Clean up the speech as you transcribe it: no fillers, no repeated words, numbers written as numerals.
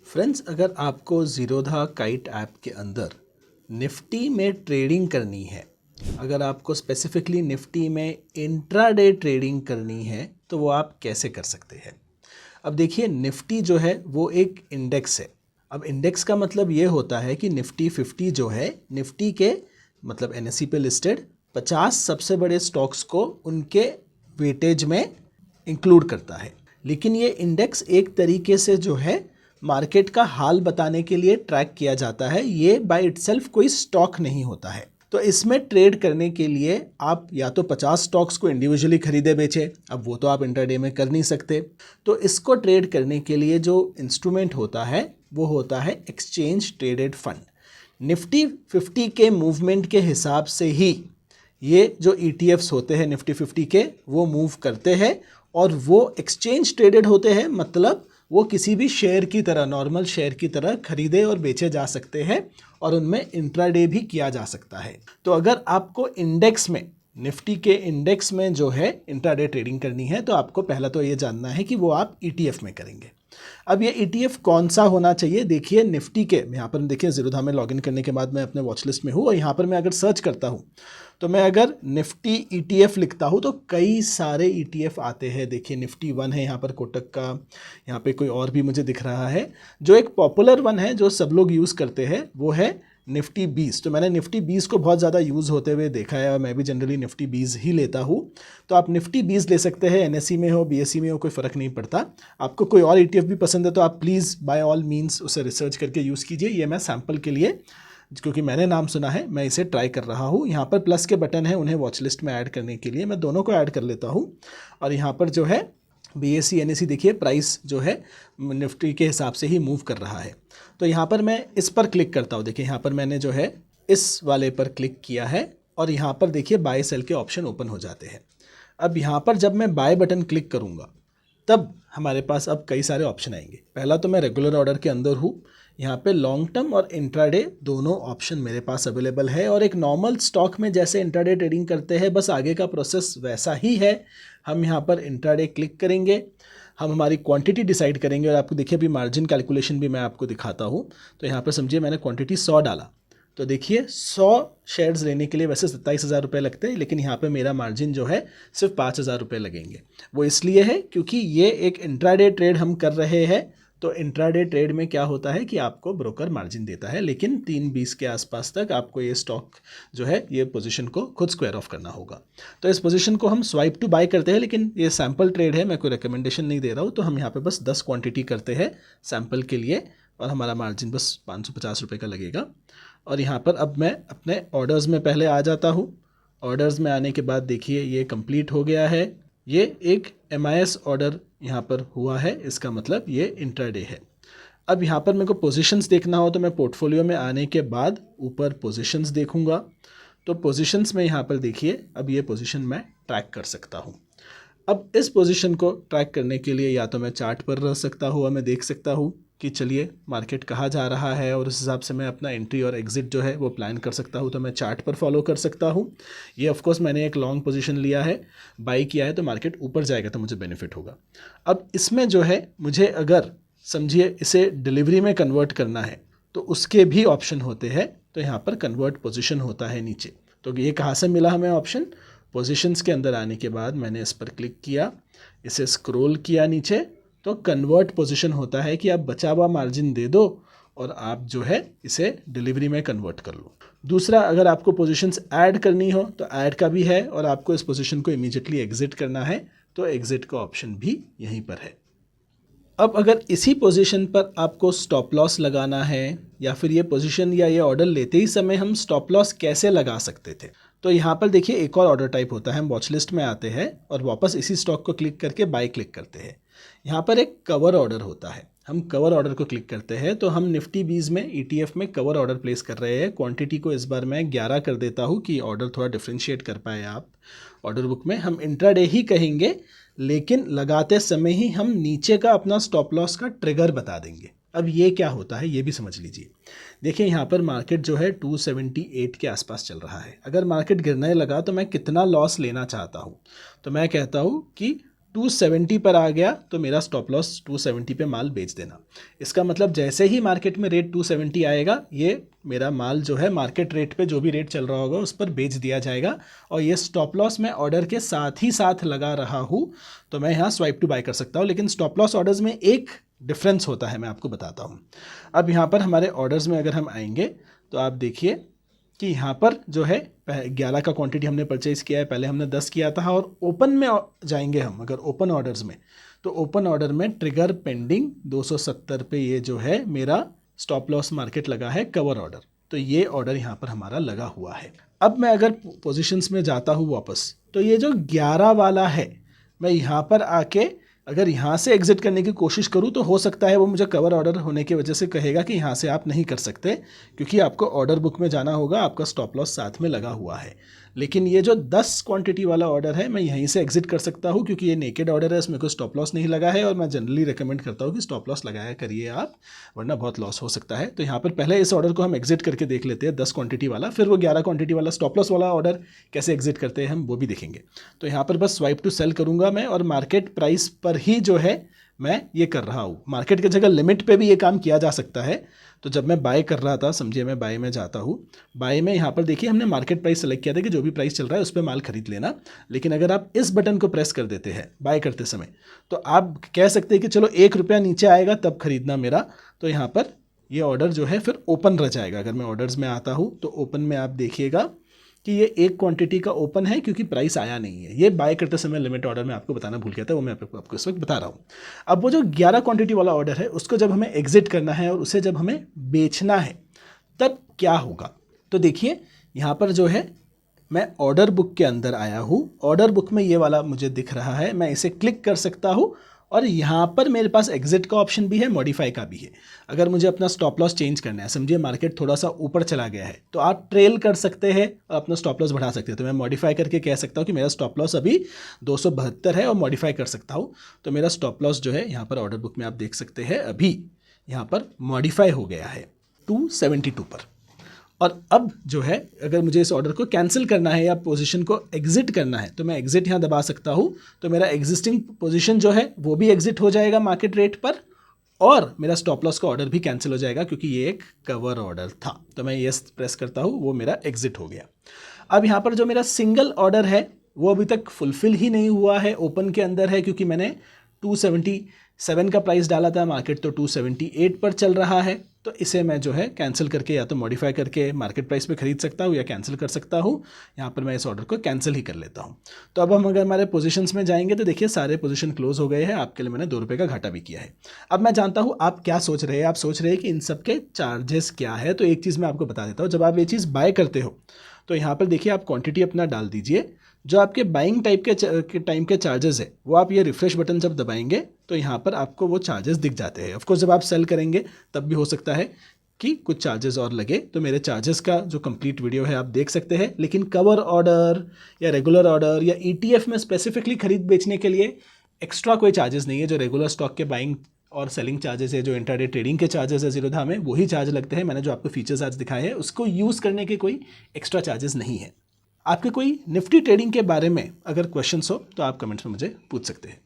Friends, अगर आपको Zerodha kite app के अंदर निफ्टी में ट्रेडिंग करनी है, अगर आपको स्पेसिफिकली निफ्टी में इंट्राडे ट्रेडिंग करनी है तो वो आप कैसे कर सकते हैं। अब देखिए, निफ्टी जो है वो एक इंडेक्स है। अब इंडेक्स का मतलब ये होता है कि निफ्टी 50 जो है, निफ्टी के मतलब एनएसई पे लिस्टेड 50 सबसे बड़े स्टॉक्स को उनके वेटेज में इंक्लूड करता है। लेकिन ये इंडेक्स एक तरीके से जो है मार्केट का हाल बताने के लिए ट्रैक किया जाता है। ये बाय इटसेल्फ कोई स्टॉक नहीं होता है। तो इसमें ट्रेड करने के लिए आप या तो 50 स्टॉक्स को इंडिविजुअली खरीदे बेचे, अब वो तो आप इंट्राडे में कर नहीं सकते। तो इसको ट्रेड करने के लिए जो इंस्ट्रूमेंट होता है वो होता है एक्सचेंज ट्रेडेड फंड। निफ्टी 50 के मूवमेंट के हिसाब से ही ये जो ETFs होते हैं निफ्टी 50 के, वो मूव करते हैं और वो एक्सचेंज ट्रेडेड होते हैं। मतलब वो किसी भी शेयर की तरह, नॉर्मल शेयर की तरह खरीदे और बेचे जा सकते हैं और उनमें इंट्राडे भी किया जा सकता है। तो अगर आपको इंडेक्स में, निफ्टी के इंडेक्स में जो है इंट्राडे ट्रेडिंग करनी है तो आपको पहला तो ये जानना है कि वो आप ETF में करेंगे। अब ये ETF कौन सा होना चाहिए? देखिए, निफ्टी के यहाँ पर देखिए, ज़ीरोधा में लॉगिन करने के बाद मैं अपने वॉच लिस्ट में हूँ और यहाँ पर मैं अगर सर्च करता हूँ तो मैं अगर निफ्टी ETF लिखता हूँ तो कई सारे ETF आते हैं। देखिए, निफ्टी 1 है यहाँ पर कोटक का, यहाँ पे कोई और भी मुझे दिख रहा है। जो एक पॉपुलर वन है जो सब लोग यूज़ करते हैं वो है निफ्टी 20। तो मैंने निफ्टी 20 को बहुत ज़्यादा यूज़ होते हुए देखा है और मैं भी जनरली निफ्टी 20 ही लेता हूँ। तो आप निफ्टी 20 ले सकते हैं, NSE में हो, BSE में हो, कोई फ़र्क नहीं पड़ता। आपको कोई और ETF भी पसंद है तो आप प्लीज़ बाय ऑल मीन्स उसे रिसर्च करके यूज़ कीजिए। ये मैं सैम्पल के लिए, क्योंकि मैंने नाम सुना है, मैं इसे ट्राई कर रहा हूँ। यहाँ पर प्लस के बटन है, उन्हें वॉच लिस्ट में ऐड करने के लिए मैं दोनों को ऐड कर लेता हूँ। और यहाँ पर जो है BSE NSE देखिए प्राइस जो है निफ्टी के हिसाब से ही मूव कर रहा है। तो यहाँ पर मैं इस पर क्लिक करता हूँ। देखिए, यहाँ पर मैंने जो है इस वाले पर क्लिक किया है और यहाँ पर देखिए बाय सेल के ऑप्शन ओपन हो जाते हैं। अब यहाँ पर जब मैं बाय बटन क्लिक करूँगा तब हमारे पास अब कई सारे ऑप्शन आएंगे। पहला तो मैं रेगुलर ऑर्डर के अंदर हूँ, यहाँ पे लॉन्ग टर्म और इंट्राडे दोनों ऑप्शन मेरे पास अवेलेबल है। और एक नॉर्मल स्टॉक में जैसे इंट्राडे ट्रेडिंग करते हैं, बस आगे का प्रोसेस वैसा ही है। हम यहाँ पर इंट्राडे क्लिक करेंगे, हम हमारी क्वांटिटी डिसाइड करेंगे और आपको देखिए अभी मार्जिन कैलकुलेशन भी मैं आपको दिखाता हूँ। तो यहाँ पर समझिए मैंने क्वांटिटी 100 डाला, तो देखिए 100 शेयर्स लेने के लिए वैसे 27,000 रुपये लगते हैं, लेकिन यहाँ पे मेरा मार्जिन जो है सिर्फ 5,000 रुपये लगेंगे। वो इसलिए है क्योंकि ये एक इंट्राडे ट्रेड हम कर रहे हैं। तो इंट्राडे ट्रेड में क्या होता है कि आपको ब्रोकर मार्जिन देता है, लेकिन 3:20 के आसपास तक आपको ये स्टॉक जो है, ये पोजीशन को खुद स्क्वायर ऑफ करना होगा। तो इस पोजीशन को हम स्वाइप टू बाय करते हैं, लेकिन ये सैम्पल ट्रेड है, मैं कोई रिकमेंडेशन नहीं दे रहा हूँ। तो हम यहाँ पे बस 10 क्वांटिटी करते हैं सैम्पल के लिए और हमारा मार्जिन बस 550 रुपये का लगेगा। और यहाँ पर अब मैं अपने ऑर्डर्स में पहले आ जाता हूँ। ऑर्डर्स में आने के बाद देखिए ये कंप्लीट हो गया है। ये एक MIS ऑर्डर यहाँ पर हुआ है, इसका मतलब ये इंट्राडे है। अब यहाँ पर मेरे को पोजीशंस देखना हो तो मैं पोर्टफोलियो में आने के बाद ऊपर पोजीशंस देखूँगा। तो पोजीशंस में यहाँ पर देखिए अब ये पोजीशन मैं ट्रैक कर सकता हूँ। अब इस पोजीशन को ट्रैक करने के लिए या तो मैं चार्ट पर रह सकता हूँ और मैं देख सकता हूँ कि चलिए मार्केट कहाँ जा रहा है और उस हिसाब से मैं अपना एंट्री और एग्जिट जो है वो प्लान कर सकता हूँ। तो मैं चार्ट पर फॉलो कर सकता हूँ। ये ऑफ कोर्स मैंने एक लॉन्ग पोजीशन लिया है, बाई किया है, तो मार्केट ऊपर जाएगा तो मुझे बेनिफिट होगा। अब इसमें जो है मुझे अगर समझिए इसे डिलीवरी में कन्वर्ट करना है तो उसके भी ऑप्शन होते हैं। तो यहाँ पर कन्वर्ट पोजिशन होता है नीचे। तो ये कहाँ से मिला हमें ऑप्शन? पोजीशंस के अंदर आने के बाद मैंने इस पर क्लिक किया, इसे स्क्रॉल किया नीचे, तो कन्वर्ट पोजीशन होता है कि आप बचा हुआ मार्जिन दे दो और आप जो है इसे डिलीवरी में कन्वर्ट कर लो। दूसरा, अगर आपको पोजीशंस ऐड करनी हो तो ऐड का भी है और आपको इस पोजीशन को इमीडिएटली एग्जिट करना है तो एग्जिट का ऑप्शन भी यहीं पर है। अब अगर इसी पोजीशन पर आपको स्टॉप लॉस लगाना है या फिर ये पोजीशन या ये ऑर्डर लेते ही समय हम स्टॉप लॉस कैसे लगा सकते थे, तो यहाँ पर देखिए एक और ऑर्डर टाइप होता है। हम वॉच लिस्ट में आते हैं और वापस इसी स्टॉक को क्लिक करके बाय क्लिक करते हैं। यहाँ पर एक कवर ऑर्डर होता है, हम कवर ऑर्डर को क्लिक करते हैं तो हम निफ्टी 20 में ETF में कवर ऑर्डर प्लेस कर रहे हैं। क्वांटिटी को इस बार मैं 11 कर देता हूँ कि ऑर्डर थोड़ा डिफ्रेंशिएट कर पाए आप। ऑर्डर बुक में हम इंट्राडे ही कहेंगे, लेकिन लगाते समय ही हम नीचे का अपना स्टॉप लॉस का ट्रिगर बता देंगे। अब ये क्या होता है ये भी समझ लीजिए। देखिए यहाँ पर मार्केट जो है 278 के आसपास चल रहा है। अगर मार्केट गिरने लगा तो मैं कितना लॉस लेना चाहता हूँ, तो मैं कहता हूँ कि 270 पर आ गया तो मेरा स्टॉप लॉस 270 पे माल बेच देना। इसका मतलब जैसे ही मार्केट में रेट 270 आएगा, ये मेरा माल जो है मार्केट रेट पे जो भी रेट चल रहा होगा उस पर बेच दिया जाएगा। और ये स्टॉप लॉस मैं ऑर्डर के साथ ही साथ लगा रहा हूँ, तो मैं यहाँ स्वाइप टू बाय कर सकता हूँ। लेकिन स्टॉप लॉस ऑर्डर्स में एक डिफरेंस होता है, मैं आपको बताता हूँ। अब यहाँ पर हमारे ऑर्डर्स में अगर हम आएंगे तो आप देखिए कि यहाँ पर जो है 11 का क्वांटिटी हमने परचेज़ किया है, पहले हमने 10 किया था। और ओपन में जाएंगे हम अगर ओपन ऑर्डर्स में, तो ओपन ऑर्डर में ट्रिगर पेंडिंग 270 पे ये जो है मेरा स्टॉप लॉस मार्केट लगा है कवर ऑर्डर, तो ये ऑर्डर यहाँ पर हमारा लगा हुआ है। अब मैं अगर पोजीशंस में जाता हूँ वापस, तो ये जो 11 वाला है, मैं यहाँ पर आके अगर यहाँ से एग्जिट करने की कोशिश करूँ तो हो सकता है वो मुझे कवर ऑर्डर होने की वजह से कहेगा कि यहाँ से आप नहीं कर सकते, क्योंकि आपको ऑर्डर बुक में जाना होगा, आपका स्टॉप लॉस साथ में लगा हुआ है। लेकिन ये जो 10 क्वांटिटी वाला ऑर्डर है, मैं यहीं से एग्जिट कर सकता हूँ, क्योंकि ये नेकेड ऑर्डर है, इसमें कोई स्टॉप लॉस नहीं लगा है। और मैं जनरली रिकमेंड करता हूँ कि स्टॉप लॉस लगाया करिए आप, वरना बहुत लॉस हो सकता है। तो यहाँ पर पहले इस ऑर्डर को हम एग्जिट करके देख लेते हैं 10 क्वांटिटी वाला, फिर वो 11 क्वांटिटी वाला स्टॉप लॉस वाला ऑर्डर कैसे एग्जिट करते हैं हम वो भी देखेंगे। तो यहाँ पर बस स्वाइप टू सेल करूँगा मैं, और मार्केट प्राइस पर ही जो है मैं ये कर रहा हूँ। मार्केट की जगह लिमिट पे भी ये काम किया जा सकता है। तो जब मैं बाय कर रहा था, समझिए मैं बाय में जाता हूँ, बाय में यहाँ पर देखिए हमने मार्केट प्राइस सेलेक्ट किया था कि जो भी प्राइस चल रहा है उस पर माल खरीद लेना। लेकिन अगर आप इस बटन को प्रेस कर देते हैं बाय करते समय, तो आप कह सकते हैं कि चलो 1 रुपया नीचे आएगा तब खरीदना मेरा। तो यहाँ पर ये ऑर्डर जो है फिर ओपन रह जाएगा। अगर मैं ऑर्डर्स में आता हूँ तो ओपन में आप देखिएगा कि ये एक क्वांटिटी का ओपन है, क्योंकि प्राइस आया नहीं है। ये बाय करते समय लिमिट ऑर्डर में आपको बताना भूल गया था, वो मैं आपको इस वक्त बता रहा हूँ। अब वो जो 11 क्वांटिटी वाला ऑर्डर है, उसको जब हमें एग्जिट करना है और उसे जब हमें बेचना है, तब क्या होगा। तो देखिए यहाँ पर जो है मैं ऑर्डर बुक के अंदर आया हूँ। ऑर्डर बुक में ये वाला मुझे दिख रहा है, मैं इसे क्लिक कर सकता हूँ। और यहाँ पर मेरे पास एग्जिट का ऑप्शन भी है, मॉडिफाई का भी है। अगर मुझे अपना स्टॉप लॉस चेंज करना है, समझिए मार्केट थोड़ा सा ऊपर चला गया है, तो आप ट्रेल कर सकते हैं और अपना स्टॉप लॉस बढ़ा सकते हैं। तो मैं मॉडिफाई करके कह सकता हूँ कि मेरा स्टॉप लॉस अभी 272 है, और मॉडिफाई कर सकता हूँ। तो मेरा स्टॉप लॉस जो है यहाँ पर ऑर्डर बुक में आप देख सकते हैं अभी यहाँ पर मॉडिफाई हो गया है 272 पर। और अब जो है अगर मुझे इस ऑर्डर को कैंसिल करना है या पोजीशन को एग्जिट करना है, तो मैं एग्जिट यहाँ दबा सकता हूँ। तो मेरा एग्जिस्टिंग पोजीशन जो है वो भी एग्जिट हो जाएगा मार्केट रेट पर, और मेरा स्टॉप लॉस का ऑर्डर भी कैंसिल हो जाएगा, क्योंकि ये एक कवर ऑर्डर था। तो मैं येस प्रेस करता हूँ, वो मेरा एग्जिट हो गया। अब यहाँ पर जो मेरा सिंगल ऑर्डर है वो अभी तक फुलफिल ही नहीं हुआ है, ओपन के अंदर है, क्योंकि मैंने 277 का प्राइस डाला था, मार्केट तो 278 पर चल रहा है। तो इसे मैं जो है कैंसिल करके या तो मॉडिफाई करके मार्केट प्राइस पे खरीद सकता हूँ या कैंसिल कर सकता हूँ। यहाँ पर मैं इस ऑर्डर को कैंसिल ही कर लेता हूँ। तो अब हम अगर हमारे पोजीशंस में जाएंगे तो देखिए सारे पोजीशन क्लोज हो गए हैं। आपके लिए मैंने 2 रुपये का घाटा भी किया है। अब मैं जानता हूँ आप क्या सोच रहे हैं। आप सोच रहे हैं कि इन सब के चार्जेस क्या है। तो एक चीज़ मैं आपको बता देता हूँ, जब आप ये चीज़ बाय करते हो तो यहाँ पर देखिए आप क्वांटिटी अपना डाल दीजिए। जो आपके बाइंग टाइम के चार्जेस है वो आप ये रिफ्रेश बटन जब दबाएंगे तो यहाँ पर आपको वो चार्जेस दिख जाते हैं। ऑफकोर्स जब आप सेल करेंगे तब भी हो सकता है कि कुछ चार्जेस और लगे। तो मेरे चार्जेस का जो कंप्लीट वीडियो है आप देख सकते हैं। लेकिन कवर ऑर्डर या रेगुलर ऑर्डर या ETF में स्पेसिफिकली खरीद बेचने के लिए एक्स्ट्रा कोई चार्जेस नहीं है। जो रेगुलर स्टॉक के बाइंग और सेलिंग चार्जेस है, जो इंट्राडे ट्रेडिंग के चार्जेस है ज़ीरोधा में, वही चार्ज लगते हैं। मैंने जो आपको फीचर्स आज दिखाए हैं उसको यूज़ करने के कोई एक्स्ट्रा चार्जेस नहीं है। आपके कोई निफ्टी ट्रेडिंग के बारे में अगर क्वेश्चंस हो तो आप कमेंट्स में मुझे पूछ सकते हैं।